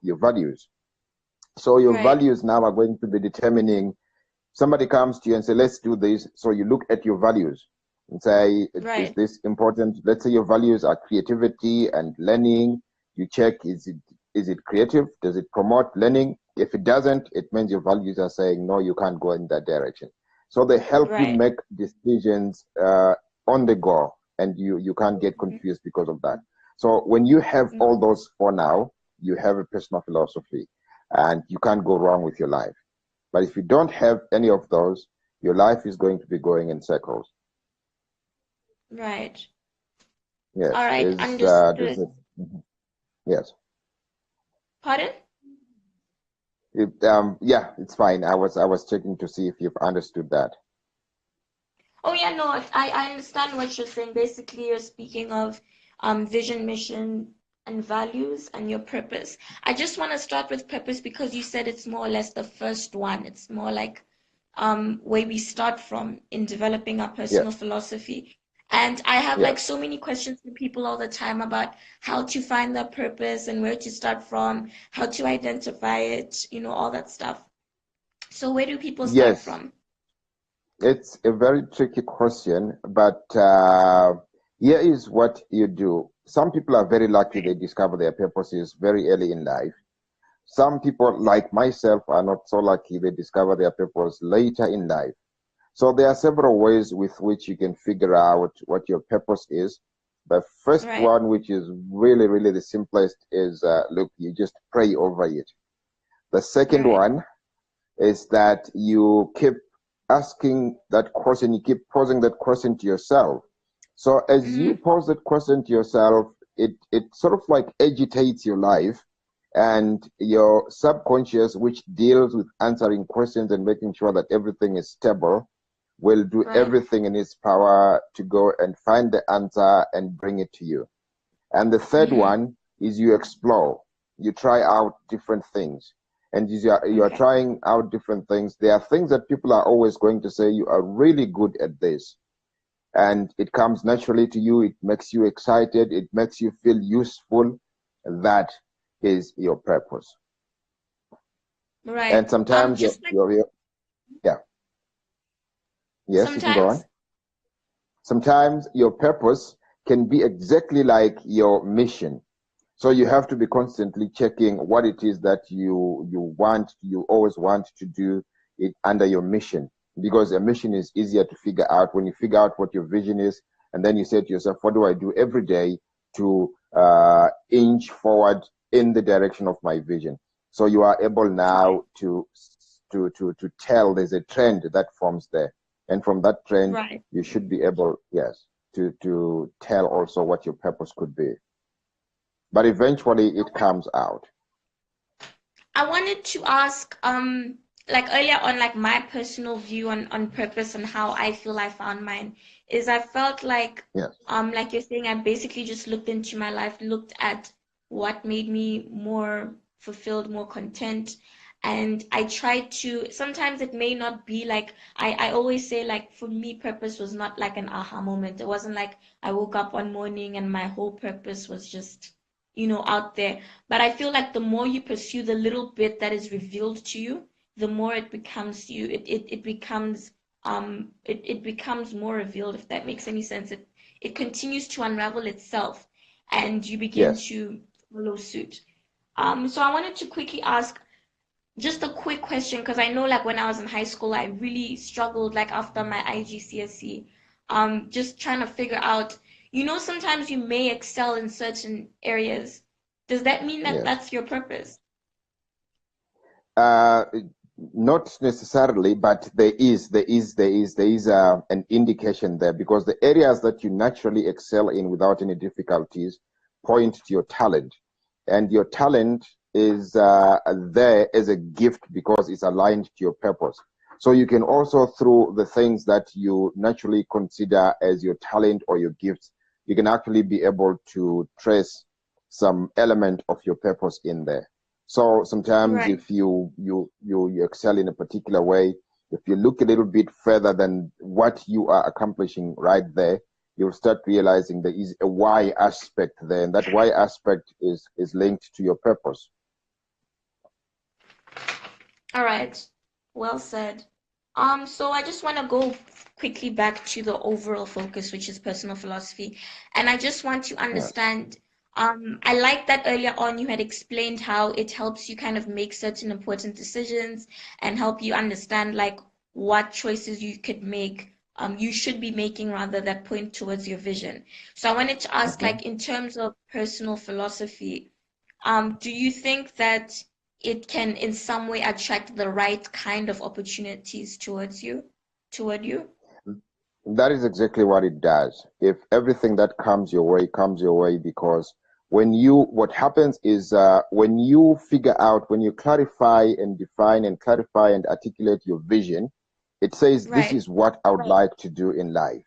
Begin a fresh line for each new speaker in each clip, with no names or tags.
your values. So your
Right.
values now are going to be determining. Somebody comes to you and say, let's do this. So you look at your values and say, is
Right.
this important? Let's say your values are creativity and learning. You check, is it creative? Does it promote learning? If it doesn't, it means your values are saying, no, you can't go in that direction. So they help you
Right.
make decisions on the go, and you can't get
Mhm.
confused because of that. So when you have
Mhm.
all those for now, you have a personal philosophy, and you can't go wrong with your life. But if you don't have any of those, your life is going to be going in circles.
Right. All
Yes,
right.
is does
Understood.
it? Mhm. Yes.
Pardon?
Yeah, it's fine. I was checking to see if you've understood that.
Oh yeah, no, I understand what you're saying. Basically, you're speaking of vision, mission, and values and your purpose. I just want to start with purpose because you said it's more or less the first one. It's more like where we start from in developing our personal
Yes,
philosophy. And I have like
yes,
so many questions from people all the time about how to find their purpose and where to start from, how to identify it, all that stuff. So where do people start
yes.
from?
It's a very tricky question, but here is what you do. Some people are very lucky; they
Right.
discover their purposes very early in life. Some people, like myself, are not so lucky; they discover their purpose later in life. So there are several ways with which you can figure out what your purpose is. The first
Right.
one, which is really, really the simplest, is look, you just pray over it. The second
Right.
one is that you keep asking that question, you keep posing that question to yourself. So as you
Mm-hmm.
pose that question to yourself, it sort of like agitates your life, and your subconscious, which deals with answering questions and making sure that everything is stable, will do
Right.
everything in its power to go and find the answer and bring it to you. And the third
Mm-hmm.
one is you explore, you try out different things. And as you are
Okay.
trying out different things, there are things that people are always going to say, you are really good at this. And it comes naturally to you, it makes you excited, it makes you feel useful. That is your purpose.
Right.
And sometimes
Just like
yeah, yes, you can go on.
sometimes.
Sometimes your purpose can be exactly like your mission. So you have to be constantly checking what it is that you always want to do it under your mission. Because a mission is easier to figure out when you figure out what your vision is, and then you say to yourself, what do I do every day to inch forward in the direction of my vision? So you are able
Right.
now to tell there's a trend that forms there. And from that trend,
Right.
you should be able, yes, to tell also what your purpose could be, but eventually it comes out.
I wanted to ask, like earlier on, like my personal view on purpose and how I feel I found mine is I felt
Yes,
like you're saying, I basically just looked into my life, looked at what made me more fulfilled, more content, and I tried to. Sometimes it may not be like I always say, like for me, purpose was not like an aha moment. It wasn't like I woke up one morning and my whole purpose was just, out there. But I feel like the more you pursue the little bit that is revealed to you, the more it becomes you. It becomes more revealed, if that makes any sense. It continues to unravel itself and you begin
yes,
to follow suit. So I wanted to quickly ask just a quick question because I know like when I was in high school I really struggled like after my IGCSE, just trying to figure out, sometimes you may excel in certain areas. Does that mean that
yes.
that's your purpose?
Uh, Not necessarily, but there is an indication there, because the areas that you naturally excel in without any difficulties point to your talent, and your talent is there as a gift because it's aligned to your purpose. So you can also, through the things that you naturally consider as your talent or your gifts, you can actually be able to trace some element of your purpose in there. So sometimes
Right.
if you excel in a particular way, if you look a little bit further than what you are accomplishing right there, you'll start realizing there is a why aspect there, and that why aspect is linked to your purpose.
All right. Well said. So I just want to go quickly back to the overall focus, which is personal philosophy. And I just want to
Yes.
understand, I like that earlier on you had explained how it helps you kind of make certain important decisions and help you understand like what choices you could make, you should be making rather that point towards your vision. So I wanted to ask,
Hmm.
like in terms of personal philosophy, do you think that it can in some way attract the right kind of opportunities toward you?
That is exactly what it does. If everything that comes your way, because what happens is when you figure out, when you clarify and define and clarify and articulate your vision, it says, this
Right,
is what I would like to do in life.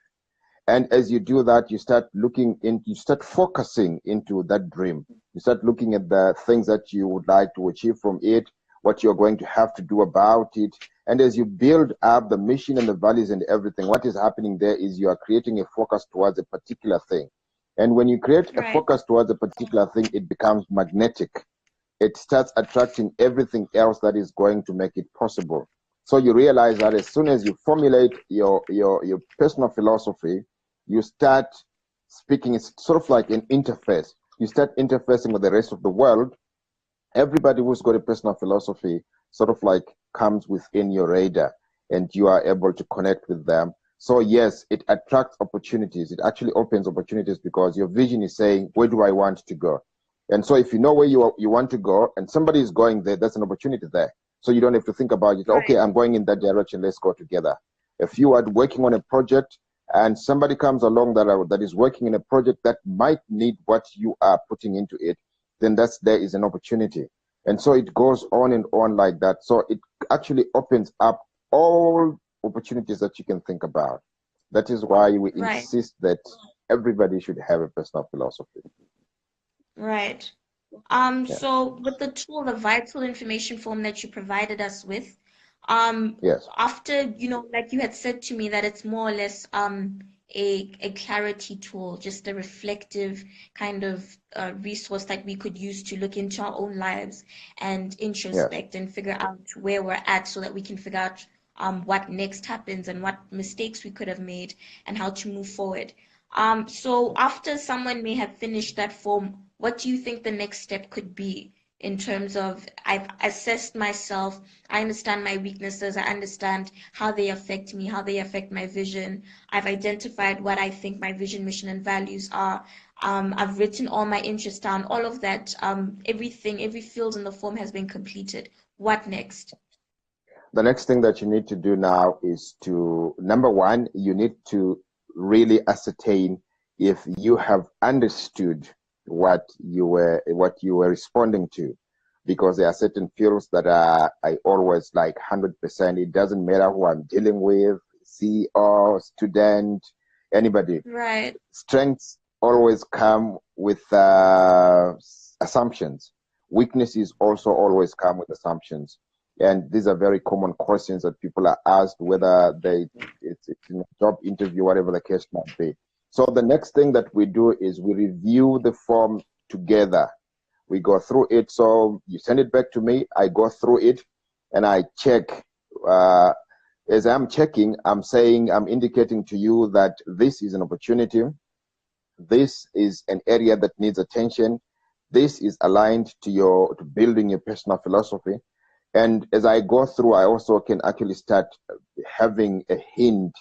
And as you do that, you start focusing into that dream. You start looking at the things that you would like to achieve from it, what you're going to have to do about it. And as you build up the mission and the values and everything, what is happening there is you are creating a focus towards a particular thing. And when you create a
right,
focus towards a particular thing, it becomes magnetic. It starts attracting everything else that is going to make it possible. So you realize that as soon as you formulate your personal philosophy, you start speaking. It's sort of like an interface. You start interfacing with the rest of the world. Everybody who's got a personal philosophy sort of like comes within your radar, and you are able to connect with them. So yes, it attracts opportunities. It actually opens opportunities because your vision is saying, where do I want to go? And so if you know where you want to go and somebody is going there, that's an opportunity there. So you don't have to think about it. Okay,
right,
I'm going in that direction. Let's go together. If you are working on a project and somebody comes along that is working in a project that might need what you are putting into it, then there is an opportunity. And so it goes on like that. So it actually opens up all opportunities that you can think about. That is why we
right,
insist that everybody should have a personal philosophy.
right.
Yes.
So with the tool, the vital information form that you provided us with,
Yes.
after, like you had said to me that it's more or less a clarity tool, just a reflective kind of resource that we could use to look into our own lives and
Yes.
introspect and figure out where we're at so that we can figure out what next happens and what mistakes we could have made and how to move forward. So after someone may have finished that form, what do you think the next step could be in terms of I've assessed myself, I understand my weaknesses, I understand how they affect me, how they affect my vision, I've identified what I think my vision, mission, and values are. I've written all my interests down, all of that, everything, every field in the form has been completed. What next?
The next thing that you need to do now is to, number one, you need to really ascertain if you have understood what you were responding to, because there are certain fields that I always like 100%. It doesn't matter who I'm dealing with, CEO, student, anybody.
Right,
Strengths always come with assumptions. Weaknesses also always come with assumptions. And these are very common questions that people are asked, whether it's in a job interview, whatever the case might be. So the next thing that we do is we review the form together. We go through it. So you send it back to me, I go through it, and I check. Uh, as I'm checking, I'm indicating to you that this is an opportunity, this is an area that needs attention, this is aligned to building your personal philosophy. And as I go through, I also can actually start having a hint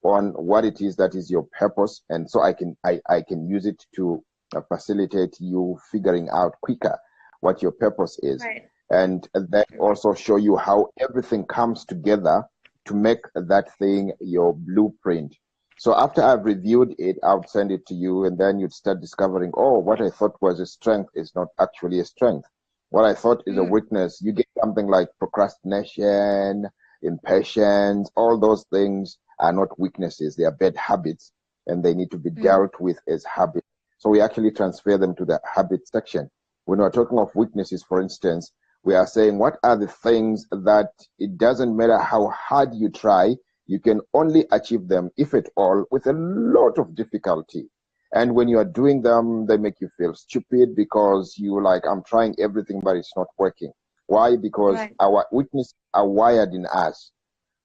on what it is that is your purpose, and so I can use it to facilitate you figuring out quicker what your purpose is,
right,
and then also show you how everything comes together to make that thing your blueprint. So after I've reviewed it, I'll send it to you, and then you'd start discovering, oh, what I thought was a strength is not actually a strength. What I thought is a
mm,
weakness, you get something like procrastination, impatience, all those things are not weaknesses. They are bad habits, and they need to be
mm,
dealt with as habits. So we actually transfer them to the habit section. When we're talking of weaknesses, for instance, we are saying, what are the things that it doesn't matter how hard you try, you can only achieve them, if at all, with a lot of difficulty. And when you are doing them, they make you feel stupid because you like, I'm trying everything, but it's not working. Why? Because
Right.
our weaknesses are wired in us.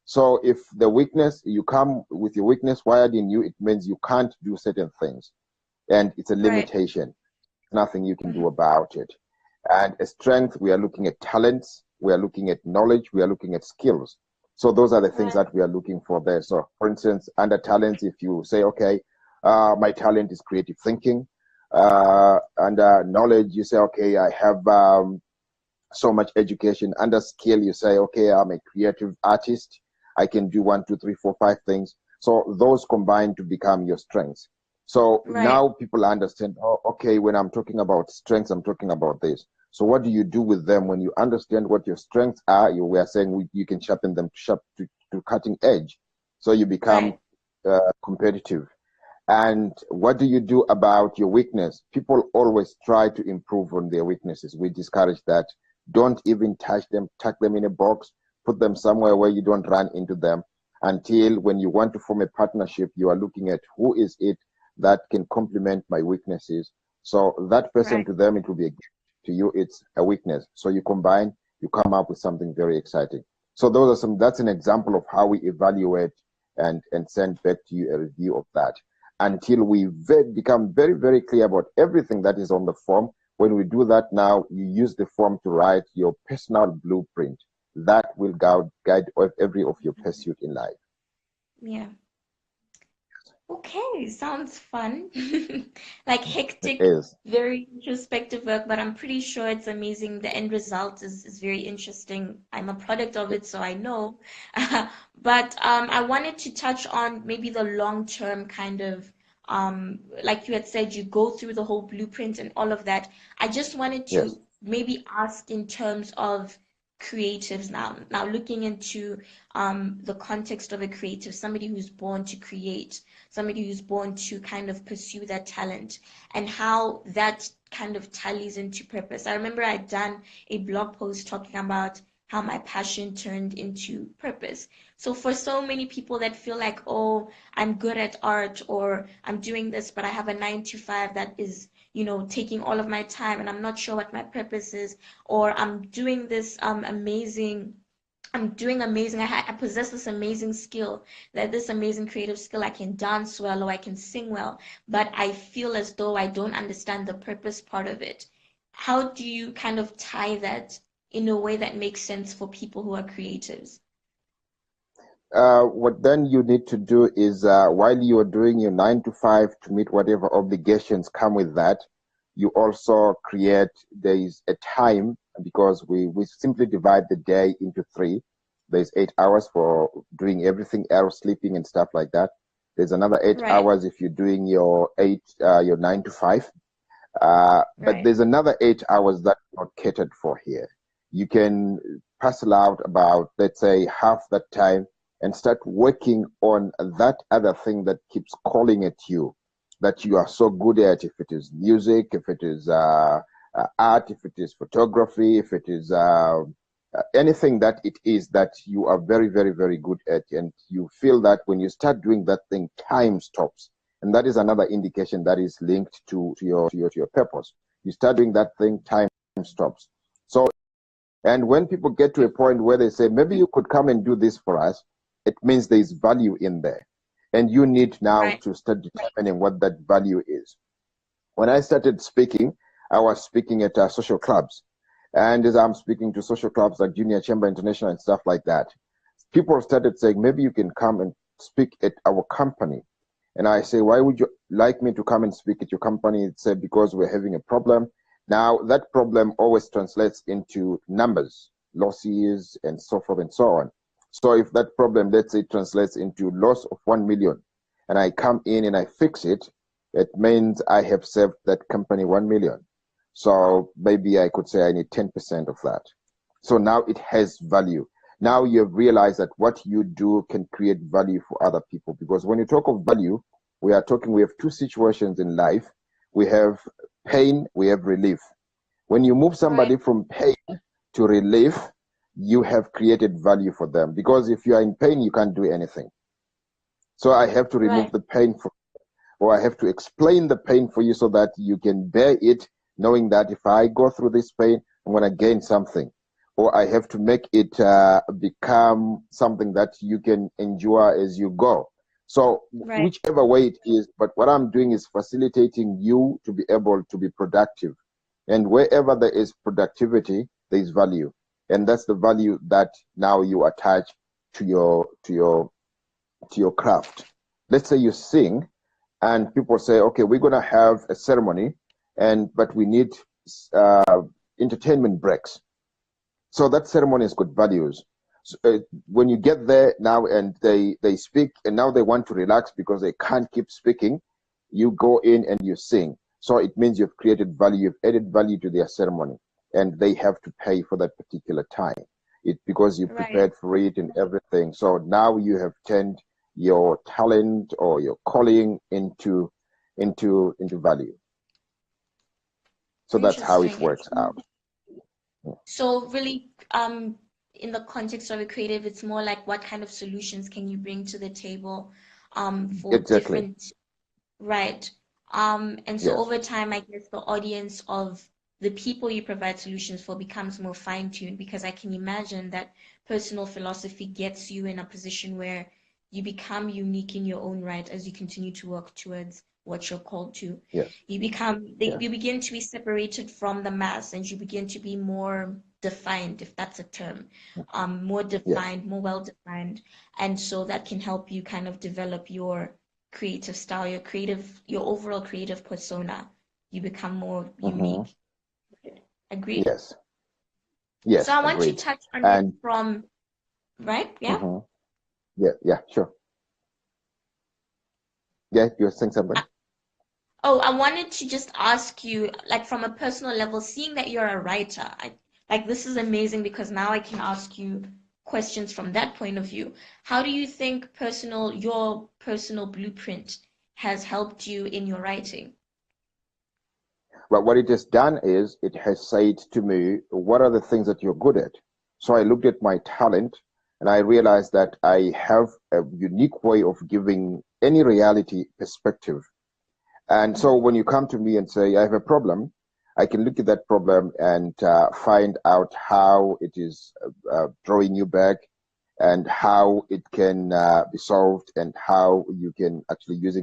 So if the weakness, you come with your weakness wired in you, it means you can't do certain things. And it's a
Right.
limitation. Nothing you can do
Mhm.
about it. And a strength, we are looking at talents, we are looking at knowledge, we are looking at skills. So those are the things
Right.
that we are looking for there. So for instance, under talents, if you say, okay, my talent is creative thinking. Under knowledge, you say, okay, I have so much education. Under skill, you say, okay, I'm a creative artist. I can do one, two, three, four, five things. So those combine to become your strengths. So
Right.
now people understand, oh, okay, when I'm talking about strengths, I'm talking about this. So what do you do with them when you understand what your strengths are? We are saying you can sharpen them to cutting edge. So you become
Right.
competitive. And what do you do about your weakness? People always try to improve on their weaknesses. We discourage that. Don't even touch them, tuck them in a box, put them somewhere where you don't run into them until when you want to form a partnership, you are looking at who is it that can complement my weaknesses. So that person
Right.
to them, it will be a gift. To you, it's a weakness. So you combine, you come up with something very exciting. So those are some, that's an example of how we evaluate and send back to you a review of that until we become very, very clear about everything that is on the form. When we do that now, you use the form to write your personal blueprint. That will guide every of your pursuit in life.
Yeah. Okay, sounds fun. Like
It
hectic,
is.
very introspective work, but I'm pretty sure it's amazing. The end result is very interesting. I'm a product of it, so I know. But I wanted to touch on maybe the long-term kind of, like you had said, you go through the whole blueprint and all of that. I just wanted
Yes.
to maybe ask in terms of creatives now. Now looking into the context of a creative, somebody who's born to create, somebody who's born to kind of pursue that talent, and how that kind of tallies into purpose. I remember I'd done a blog post talking about how my passion turned into purpose. So for so many people that feel like, oh, I'm good at art or I'm doing this, but I have a 9 to 5 that is, taking all of my time and I'm not sure what my purpose is, or I'm doing this I'm doing amazing. I possess this amazing skill, that this amazing creative skill. I can dance well or I can sing well, but I feel as though I don't understand the purpose part of it. How do you kind of tie that in a way that makes sense for people who are creatives?
What then you need to do is while you are doing your 9 to 5 to meet whatever obligations come with that, you also create, there is a time because we simply divide the day into three. There's 8 hours for doing everything else, sleeping and stuff like that. There's another eight
Right,
hours if you're doing your 9 to 5. But
right,
there's another 8 hours that's not catered for here. You can parcel out about, let's say, half that time and start working on that other thing that keeps calling at you, that you are so good at, if it is music, if it is art, if it is photography, if it is anything that it is that you are very, very, very good at. And you feel that when you start doing that thing, time stops. And that is another indication that is linked to your purpose. You start doing that thing, time stops. So, and when people get to a point where they say, maybe you could come and do this for us, it means there is value in there. And you need now
right,
to start determining what that value is. When I started speaking, I was speaking at social clubs. And as I'm speaking to social clubs like Junior Chamber International and stuff like that, people started saying, maybe you can come and speak at our company. And I say, why would you like me to come and speak at your company? It said, because we're having a problem. Now, that problem always translates into numbers, losses, and so forth and so on. So if that problem, let's say, translates into loss of 1 million, and I come in and I fix it, it means I have saved that company 1 million. So maybe I could say I need 10% of that. So now it has value. Now you have realized that what you do can create value for other people. Because when you talk of value, we have two situations in life. We have pain, we have relief. When you move
right,
somebody from pain to relief, you have created value for them. Because if you are in pain, you can't do anything. So I have to remove
right,
the pain from, or I have to explain the pain for you so that you can bear it, knowing that if I go through this pain, I'm going to gain something. or I have to make it become something that you can endure as you go. So
Right.
whichever way it is, but what I'm doing is facilitating you to be able to be productive. And wherever there is productivity, there is value. And that's the value that now you attach to your craft. Let's say you sing and people say, okay, we're going to have a ceremony, but we need uh, entertainment breaks. So that ceremony has got values. So, when you get there now and they speak and now they want to relax because they can't keep speaking, you go in and you sing. So it means you've created value, you've added value to their ceremony, and they have to pay for that particular time. Because you
Right.
prepared for it and everything. So now you have turned your talent or your calling into value. So that's how it
Interesting.
works out.
So really, in the context of a creative, it's more like what kind of solutions can you bring to the table, for
Exactly.
different, right? And so
Yes.
over time, I guess the audience of the people you provide solutions for becomes more fine-tuned, because I can imagine that personal philosophy gets you in a position where you become unique in your own right as you continue to work towards what you're called to.
Yes. Yes.
You begin to be separated from the mass, and you begin to be more defined, if that's a term, more
Yes.
defined, more well defined. And so that can help you kind of develop your creative style, your overall creative persona. You become more
Mm-hmm.
unique. Agreed?
Yes.
So
Yes.
I want to
Agreed.
touch on it
And
from, right? Yeah?
mm-hmm. Yeah. Yeah. Sure. Yeah. You're saying something.
Oh, I wanted to just ask you, like from a personal level, seeing that you're a writer, like this is amazing because now I can ask you questions from that point of view. How do you think your personal blueprint has helped you in your writing?
But what it has done is it has said to me, what are the things that you're good at? So I looked at my talent and I realized that I have a unique way of giving any reality perspective. And so when you come to me and say, I have a problem, I can look at that problem and find out how it is drawing you back and how it can be solved and how you can actually use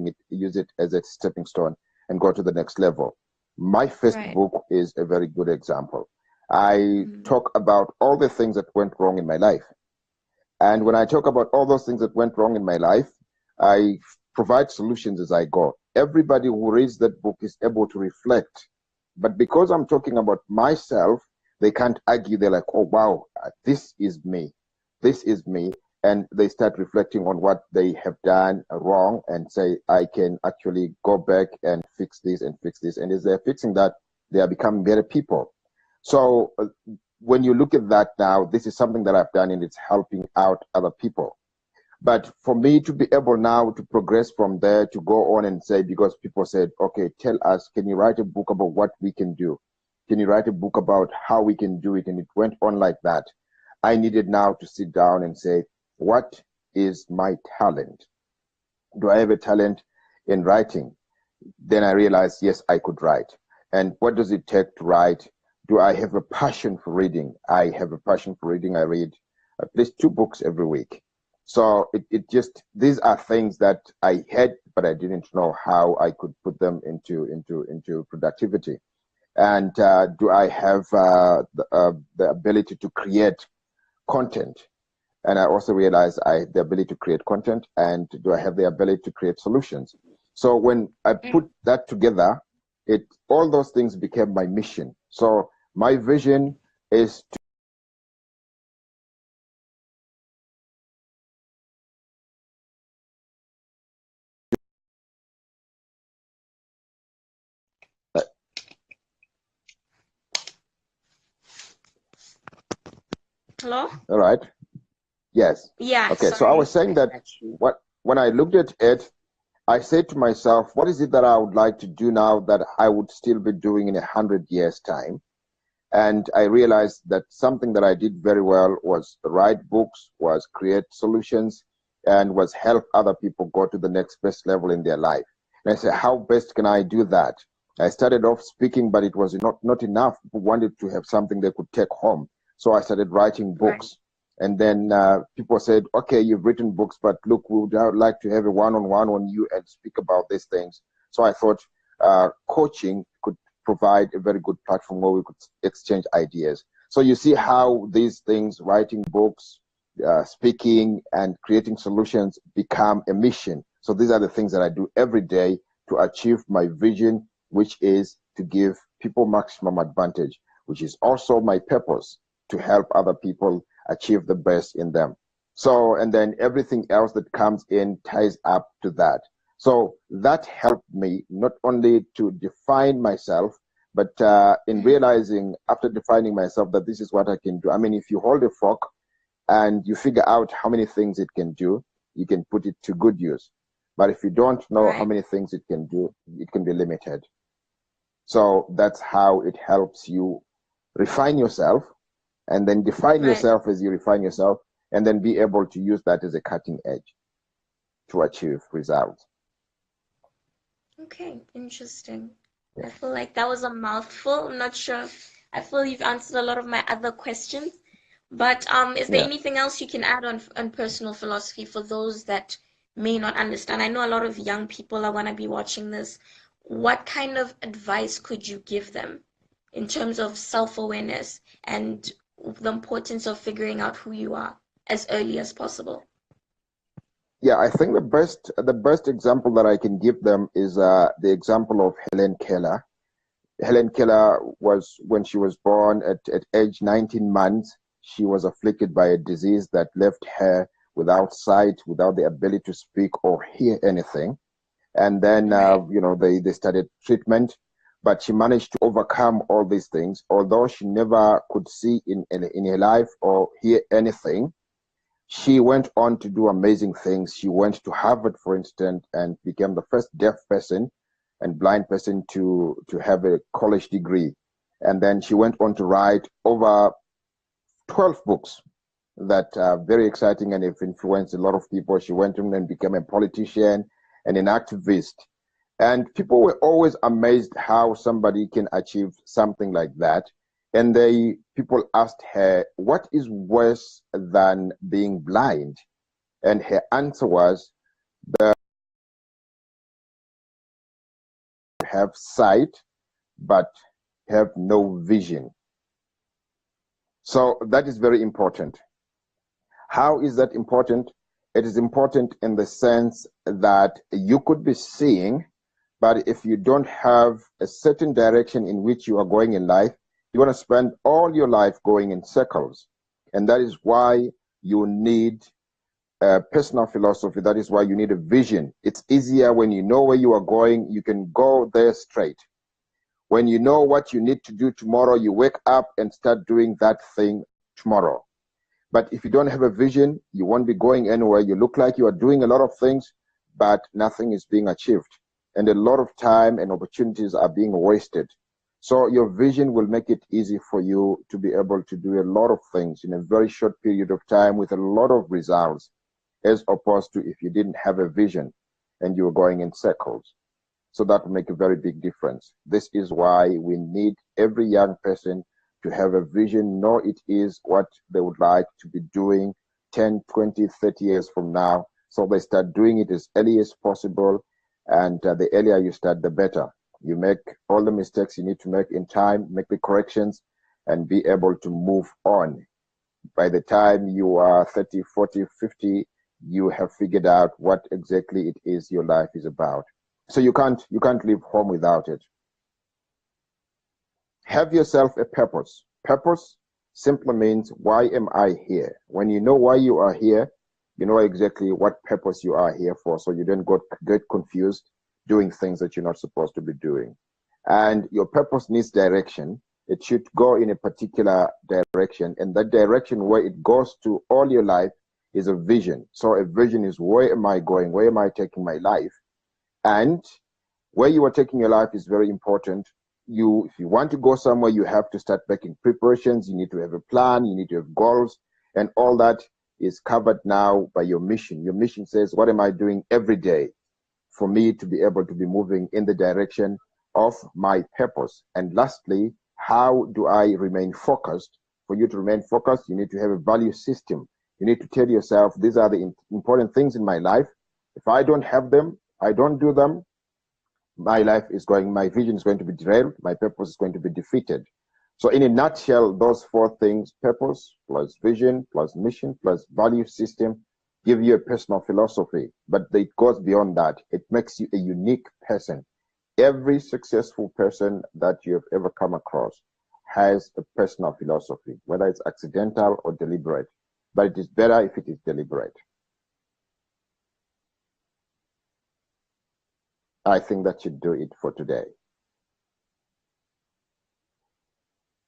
it as a stepping stone and go to the next level. My first
Right.
book is a very good example. I
Mm.
talk about all the things that went wrong in my life. And when I talk about all those things that went wrong in my life, I provide solutions as I go. Everybody who reads that book is able to reflect. But because I'm talking about myself, they can't argue. They're like, oh, wow, this is me. This is me. And they start reflecting on what they have done wrong and say, I can actually go back and fix this and fix this. And as they're fixing that, they are becoming better people. So when you look at that now, this is something that I've done and it's helping out other people. But for me to be able now to progress from there to go on and say, because people said, okay, tell us, can you write a book about what we can do? Can you write a book about how we can do it? And it went on like that. I needed now to sit down and say, what is my talent? Do I have a talent in writing? Then I realized, yes, I could write. And what does it take to write? Do I have a passion for reading? I have a passion for reading. I read at least 2 books every week. So it just, these are things that I had, but I didn't know how I could put them into productivity. And do I have the ability to create content? And I also realized I have the ability to create content, and do I have the ability to create solutions? So when I
Mm.
put that together, it all those things became my mission. So my vision is to,
Hello?
all right. Yes.
Yeah,
Okay. So I
sorry.
was saying
I
that
got you.
what when I looked at it, I said to myself, what is it that I would like to do now that I would still be doing in 100 years' time? And I realized that something that I did very well was write books, was create solutions, and was help other people go to the next best level in their life. And I said, how best can I do that? I started off speaking, but it was not enough. People wanted to have something they could take home. So I started writing
Right.
books. And then people said, okay, you've written books, but look, we would like to have a one-on-one on you and speak about these things. So I thought coaching could provide a very good platform where we could exchange ideas. So you see how these things, writing books, speaking, and creating solutions become a mission. So these are the things that I do every day to achieve my vision, which is to give people maximum advantage, which is also my purpose, to help other people achieve the best in them. So, and then everything else that comes in ties up to that. So that helped me not only to define myself, but in realizing after defining myself that this is what I can do. I mean, if you hold a fork and you figure out how many things it can do, you can put it to good use. But if you don't know how
Right.
many things it can do, it can be limited. So that's how it helps you refine yourself and then define
Right.
yourself as you refine yourself and then be able to use that as a cutting edge to achieve results.
Okay, interesting. I
Yeah.
feel like that was a mouthful. I'm not sure. I feel you've answered a lot of my other questions. But is there
Yeah.
anything else you can add on personal philosophy for those that may not understand? I know a lot of young people are gonna be watching this. What kind of advice could you give them in terms of self-awareness and the importance of figuring out who you are as early as possible?
Yeah, I think the best example that I can give them is the example of Helen Keller. Helen Keller was, when she was born at age 19 months, she was afflicted by a disease that left her without sight, without the ability to speak or hear anything. And then,
Right.
they started treatment, but she managed to overcome all these things. Although she never could see in her life or hear anything, she went on to do amazing things. She went to Harvard, for instance, and became the first deaf person and blind person to have a college degree. And then she went on to write over 12 books that are very exciting and have influenced a lot of people. She went on and became a politician and an activist. And people were always amazed how somebody can achieve something like that. And people asked her, what is worse than being blind? And her answer was, have sight, but have no vision. So that is very important. How is that important? It is important in the sense that you could be seeing, but if you don't have a certain direction in which you are going in life, you're going to spend all your life going in circles. And that is why you need a personal philosophy. That is why you need a vision. It's easier when you know where you are going, you can go there straight. When you know what you need to do tomorrow, you wake up and start doing that thing tomorrow. But if you don't have a vision, you won't be going anywhere. You look like you are doing a lot of things, but nothing is being achieved. And a lot of time and opportunities are being wasted. So your vision will make it easy for you to be able to do a lot of things in a very short period of time with a lot of results, as opposed to if you didn't have a vision and you were going in circles. So that will make a very big difference. This is why we need every young person to have a vision, know it is what they would like to be doing 10, 20, 30 years from now. So they start doing it as early as possible. And the earlier you start, the better. You make all the mistakes you need to make in time, make the corrections, and be able to move on. By the time you are 30, 40, 50, you have figured out what exactly it is your life is about. So you can't leave home without it. Have yourself a purpose. Purpose simply means, why am I here? When you know why you are here, you know exactly what purpose you are here for, so you don't get confused doing things that you're not supposed to be doing. And your purpose needs direction. It should go in a particular direction, and that direction where it goes to all your life is a vision. So a vision is, where am I going? Where am I taking my life? And where you are taking your life is very important. If you want to go somewhere, you have to start making preparations. You need to have a plan. You need to have goals, and all that is covered now by your mission. Your mission says, what am I doing every day for me to be able to be moving in the direction of my purpose? And lastly, how do I remain focused for you to remain focused, you need to have a value system. You need to tell yourself, these are the important things in my life. If I don't have them, I don't do them, my vision is going to be derailed, my purpose is going to be defeated. So in a nutshell, those four things, purpose plus vision plus mission plus value system, give you a personal philosophy. But it goes beyond that. It makes you a unique person. Every successful person that you have ever come across has a personal philosophy, whether it's accidental or deliberate. But it is better if it is deliberate. I think that should do it for today.